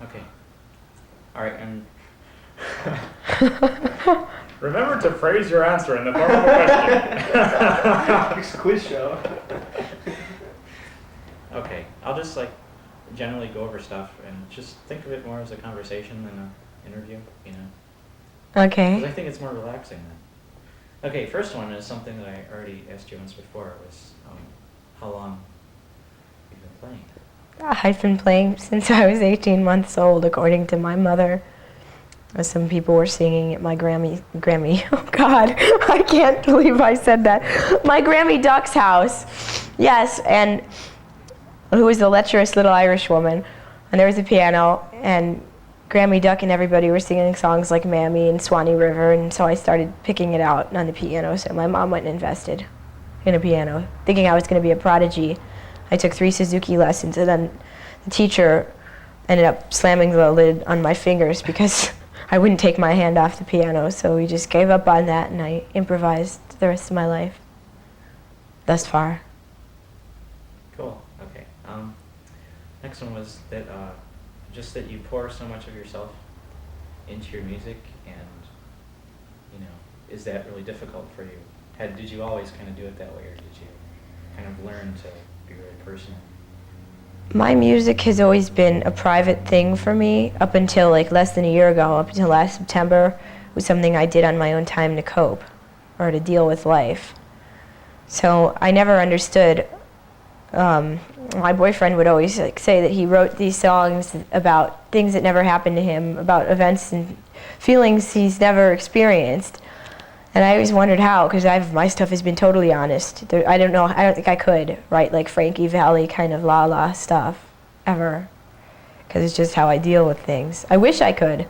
Okay. All right, and Remember to phrase your answer in the form of a question. Quiz show. okay, I'll just like generally go over stuff and just think of it more as a conversation than an interview, you know? Because Okay. I think it's more relaxing then. Okay, first one is something that I already asked you once before, was how long you've been playing. I've been playing since I was 18 months old, according to my mother. Some people were singing at my Grammy, oh God, I can't believe I said that. My Grammy Duck's house, yes, and who was the lecherous little Irish woman. And there was a piano, and Grammy Duck and everybody were singing songs like Mammy and Swanee River, and so I started picking it out on the piano. So my mom went and invested in a piano, thinking I was going to be a prodigy. I took 3 Suzuki lessons, and then the teacher ended up slamming the lid on my fingers because I wouldn't take my hand off the piano, so we just gave up on that, and I improvised the rest of my life, thus far. Cool, okay. Next one was that just that you pour so much of yourself into your music, and, you know, is that really difficult for you? Did you always kind of do it that way, or did you kind of learn to be very personal? My music has always been a private thing for me up until like less than a year ago, up until last September. It was something I did on my own time to cope or to deal with life. So I never understood. My boyfriend would always like say that he wrote these songs about things that never happened to him, about events and feelings he's never experienced. And I always wondered how, because my stuff has been totally honest. I don't think I could write like Frankie Valli kind of la-la stuff, ever. Because it's just how I deal with things. I wish I could.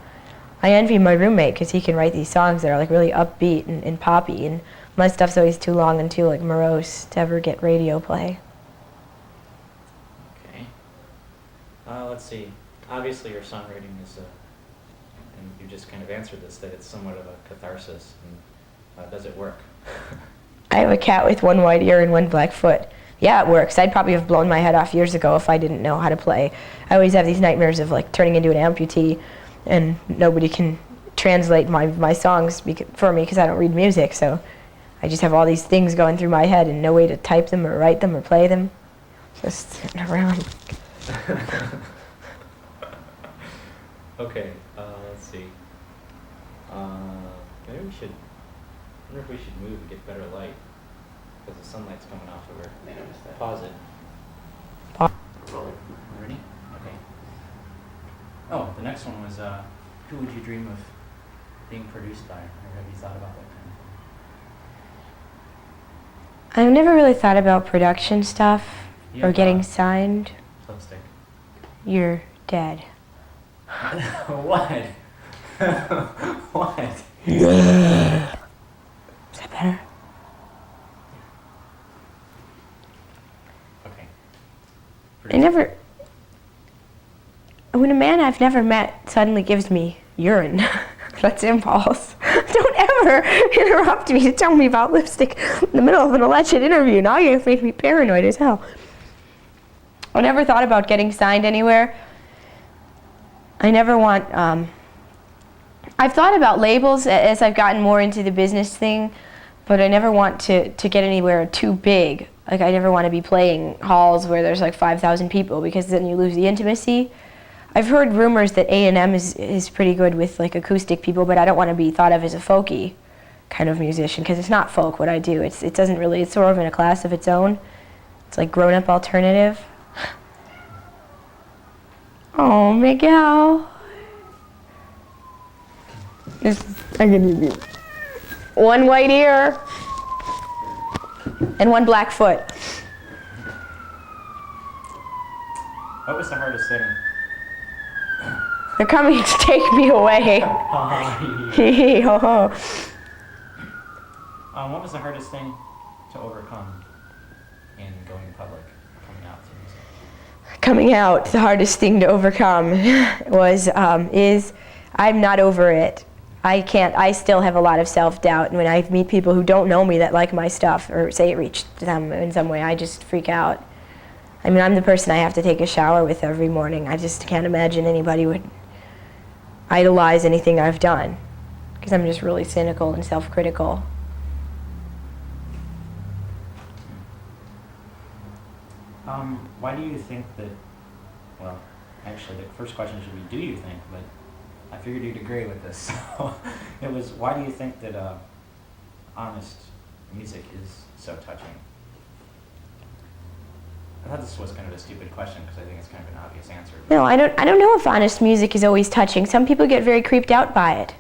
I envy my roommate, because he can write these songs that are like really upbeat and poppy, and my stuff's always too long and too like morose to ever get radio play. Okay. Let's see. Obviously your songwriting is, and you just kind of answered this, that it's somewhat of a catharsis. And, does it work? I have a cat with one white ear and one black foot. Yeah, it works. I'd probably have blown my head off years ago if I didn't know how to play. I always have these nightmares of like turning into an amputee, and nobody can translate my songs for me because I don't read music, so I just have all these things going through my head and no way to type them or write them or play them. Just sitting around. Okay, let's see. Maybe we should, I wonder if we should move and get better light, because the sunlight's coming off of her. Pause it. Ready? Okay. Oh, the next one was, who would you dream of being produced by, or have you thought about that kind of thing? I've never really thought about production stuff Yeah, or getting signed. Lipstick. You're dead. What? What? Is that better? Okay. When a man I've never met suddenly gives me urine, that's impulse. Don't ever interrupt me to tell me about lipstick in the middle of an alleged interview. Now you make me paranoid as hell. I never thought about getting signed anywhere. I never want, I've thought about labels as I've gotten more into the business thing, but I never want to get anywhere too big. Like, I never want to be playing halls where there's like 5,000 people, because then you lose the intimacy. I've heard rumors that A&M is pretty good with like acoustic people, but I don't want to be thought of as a folky kind of musician, because it's not folk what I do. It's sort of in a class of its own. It's like grown-up alternative. Oh, Miguel. I'm gonna need one white ear and one black foot. What was the hardest thing? They're coming to take me away. Hee ho ho. What was the hardest thing to overcome in going public, coming out to music? Coming out, the hardest thing to overcome is I'm not over it. I still have a lot of self-doubt, and when I meet people who don't know me that like my stuff or say it reached them in some way, I just freak out. I mean, I'm the person I have to take a shower with every morning. I just can't imagine anybody would idolize anything I've done, because I'm just really cynical and self-critical. Why do you think that, well, actually the first question should be, do you think, but I figured you'd agree with this. So it was, why do you think that honest music is so touching? I thought this was kind of a stupid question because I think it's kind of an obvious answer. No, I don't know if honest music is always touching. Some people get very creeped out by it.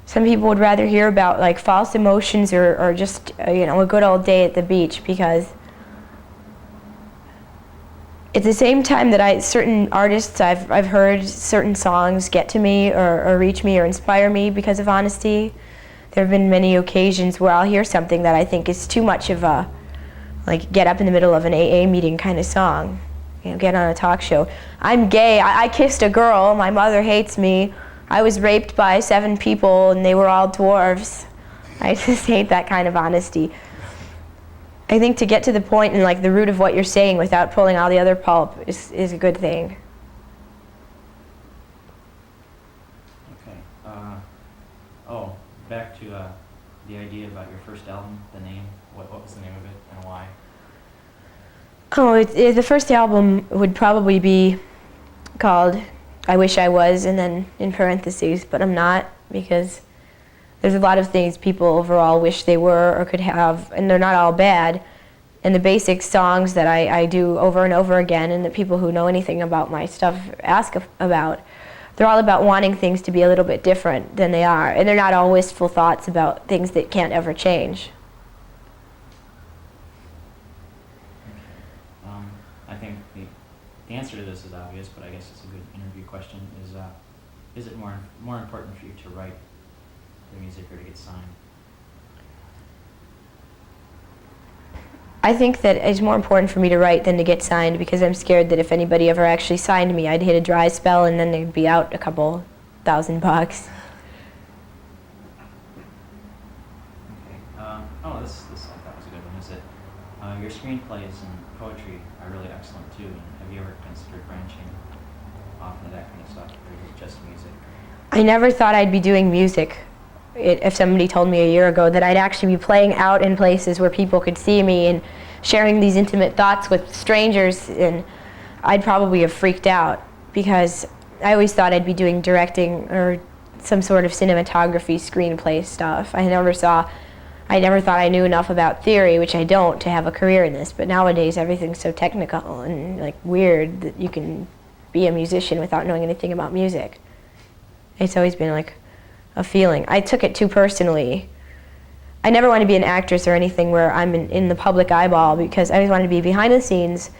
Some people would rather hear about like false emotions or just a good old day at the beach, because at the same time that certain artists I've heard certain songs get to me or reach me or inspire me because of honesty. There have been many occasions where I'll hear something that I think is too much of a like get up in the middle of an AA meeting kind of song, get on a talk show. I'm gay, I kissed a girl, my mother hates me, I was raped by 7 people and they were all dwarves. I just hate that kind of honesty. I think to get to the point and like the root of what you're saying without pulling all the other pulp is a good thing. Okay. Back to the idea about your first album, the name. What was the name of it and why? The first album would probably be called I Wish I Was, and then in parentheses, but I'm not, because there's a lot of things people overall wish they were or could have, and they're not all bad. And the basic songs that I do over and over again, and the people who know anything about my stuff ask about, they're all about wanting things to be a little bit different than they are. And they're not all wistful thoughts about things that can't ever change. I think the answer to this is obvious, but I guess it's a good interview question. Is it more important for you to write the music or to get signed? I think that it's more important for me to write than to get signed, because I'm scared that if anybody ever actually signed me, I'd hit a dry spell and then they'd be out a couple $1,000. Okay. This I thought was a good one. Is it your screenplays and poetry are really excellent too? And have you ever considered branching off into that kind of stuff, or is it just music? I never thought I'd be doing music. If somebody told me a year ago that I'd actually be playing out in places where people could see me and sharing these intimate thoughts with strangers, and I'd probably have freaked out, because I always thought I'd be doing directing or some sort of cinematography, screenplay stuff. I never thought I knew enough about theory, which I don't, to have a career in this. But nowadays everything's so technical and like weird that you can be a musician without knowing anything about music. It's always been like a feeling. I took it too personally. I never want to be an actress or anything where I'm in the public eyeball, because I always wanted to be behind the scenes.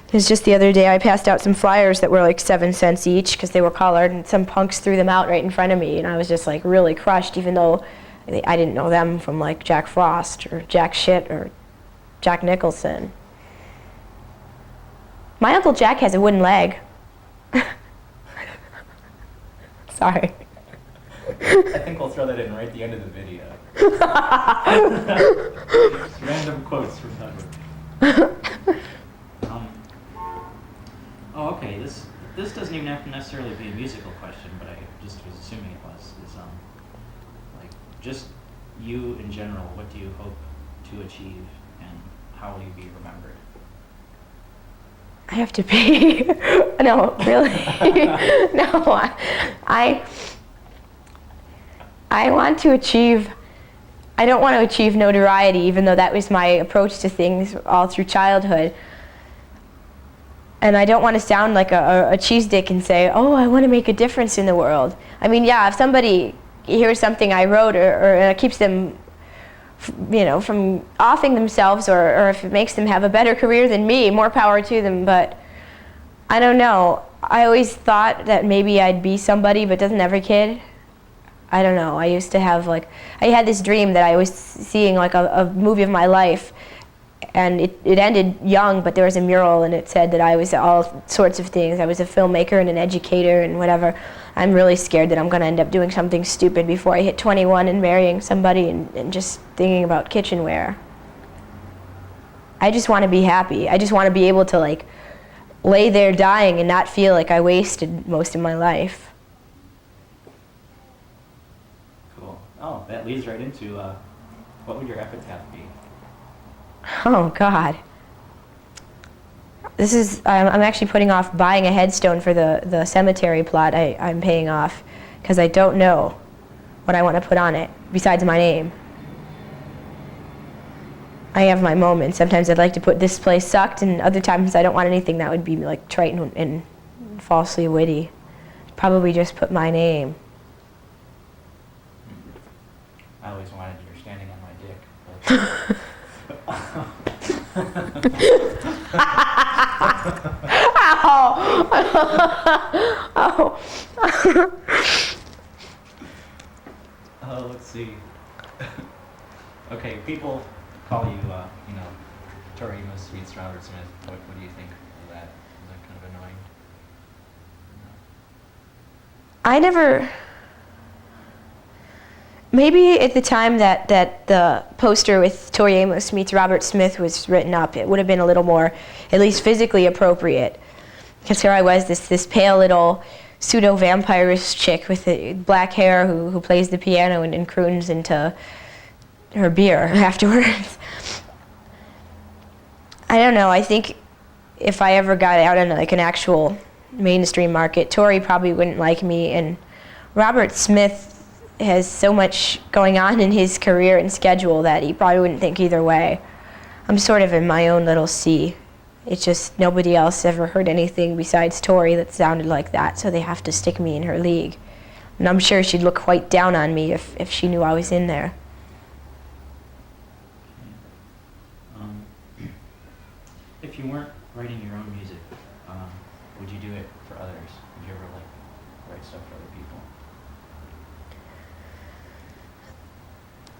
It was just the other day I passed out some flyers that were like 7 cents each because they were colored, and some punks threw them out right in front of me, and I was just like really crushed, even though I didn't know them from like Jack Frost or Jack Shit or Jack Nicholson. My Uncle Jack has a wooden leg. Sorry. I think we'll throw that in right at the end of the video. Random quotes from Douglas. Okay. This doesn't even have to necessarily be a musical question, but I just was assuming it was. Is like just you in general. What do you hope to achieve, and how will you be remembered? I have to pee. No, really. No, I want to achieve, I don't want to achieve notoriety, even though that was my approach to things all through childhood. And I don't want to sound like a cheese dick and say, oh, I want to make a difference in the world. I mean, yeah, if somebody hears something I wrote or it keeps them, from offing themselves, or if it makes them have a better career than me, more power to them. But I don't know. I always thought that maybe I'd be somebody, but doesn't every kid? I don't know. I used to have I had this dream that I was seeing like a movie of my life, and it ended young, but there was a mural and it said that I was all sorts of things. I was a filmmaker and an educator and whatever. I'm really scared that I'm going to end up doing something stupid before I hit 21 and marrying somebody and just thinking about kitchenware. I just want to be happy. I just want to be able to like lay there dying and not feel like I wasted most of my life. Cool. Oh, that leads right into what would your epitaph be? Oh God. This is, I'm actually putting off buying a headstone for the cemetery plot I'm paying off because I don't know what I want to put on it besides my name. I have my moments. Sometimes I'd like to put "this place sucked," and other times I don't want anything that would be like trite and falsely witty. Probably just put my name. I always wanted you standing on my dick. Ow! Oh, let's see. Okay, people call you, Tori Amos meets Robert Smith. What do you think of that? Is that kind of annoying? I never. Maybe at the time that the poster with Tori Amos meets Robert Smith was written up, it would have been a little more, at least physically appropriate. Because here I was, this pale little pseudo-vampirish chick with the black hair who plays the piano and croons into her beer afterwards. I don't know, I think if I ever got out in like an actual mainstream market, Tori probably wouldn't like me, and Robert Smith has so much going on in his career and schedule that he probably wouldn't think either way. I'm sort of in my own little sea. It's just nobody else ever heard anything besides Tori that sounded like that, so they have to stick me in her league. And I'm sure she'd look quite down on me if she knew I was in there. If you weren't writing your own music, would you do it for others? Would you ever write stuff for other people?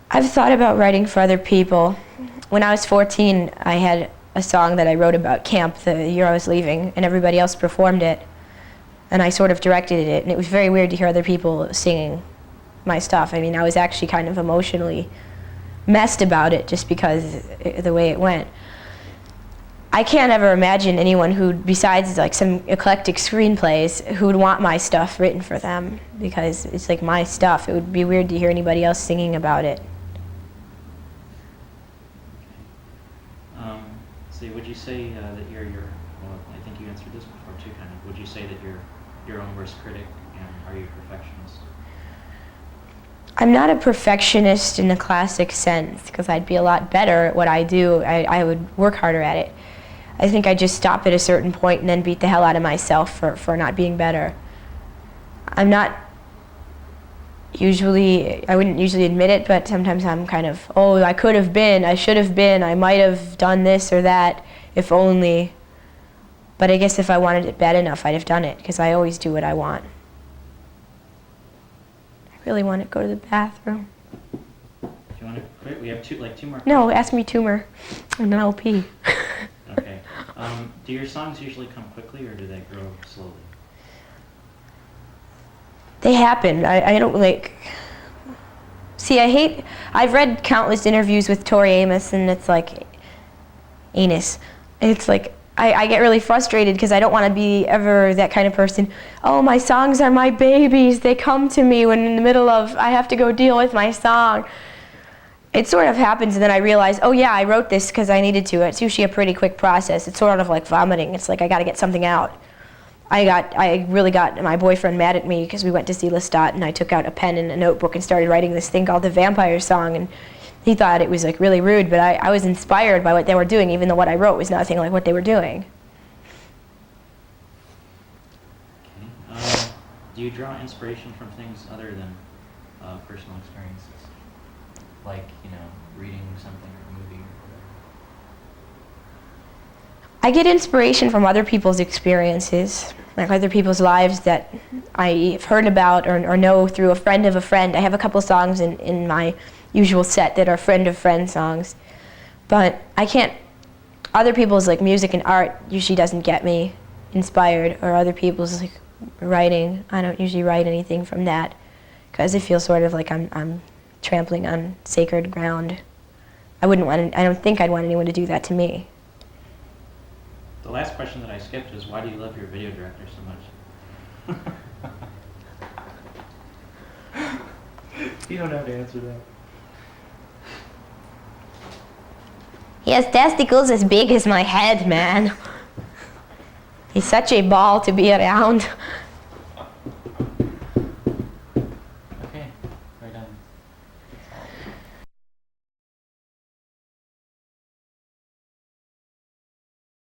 I've thought about writing for other people. When I was 14, I had a song that I wrote about camp the year I was leaving, and everybody else performed it. And I sort of directed it, and it was very weird to hear other people singing my stuff. I mean, I was actually kind of emotionally messed about it just because the way it went. I can't ever imagine anyone who, besides like some eclectic screenplays, who would want my stuff written for them, because it's like my stuff. It would be weird to hear anybody else singing about it. So would you say that you're well, I think you answered this before too, kind of. Would you say that you're your own worst critic, and are you a perfectionist? I'm not a perfectionist in the classic sense, because I'd be a lot better at what I do. I would work harder at it. I think I just stop at a certain point and then beat the hell out of myself for not being better. I'm not usually, I wouldn't usually admit it, but sometimes I'm kind of, oh, I could have been, I should have been, I might have done this or that, if only. But I guess if I wanted it bad enough, I'd have done it, because I always do what I want. I really want to go to the bathroom. Do you want to quit? We have two more. No, ask me tumor, and then I'll pee. Okay. Do your songs usually come quickly, or do they grow slowly? They happen. I don't like... See, I've read countless interviews with Tori Amos, and it's like... Anus. It's like, I get really frustrated because I don't want to be ever that kind of person. Oh, my songs are my babies. They come to me when in the middle of, I have to go deal with my song. It sort of happens, and then I realize, oh yeah, I wrote this because I needed to. It's usually a pretty quick process. It's sort of like vomiting. It's like I got to get something out. I really got my boyfriend mad at me because we went to see Lestat, and I took out a pen and a notebook and started writing this thing called the Vampire Song, and he thought it was like really rude, but I was inspired by what they were doing, even though what I wrote was nothing like what they were doing. Okay. Do you draw inspiration from things other than personal experiences? Like, reading something or a movie or whatever? I get inspiration from other people's experiences, like other people's lives that I've heard about or know through a friend of a friend. I have a couple songs in my usual set that are friend of friend songs, but I can't, other people's like music and art usually doesn't get me inspired, or other people's like writing. I don't usually write anything from that because it feels sort of like I'm trampling on sacred ground. I don't think I'd want anyone to do that to me. The last question that I skipped is, why do you love your video director so much? You don't have to answer that. He has testicles as big as my head, man. He's such a ball to be around.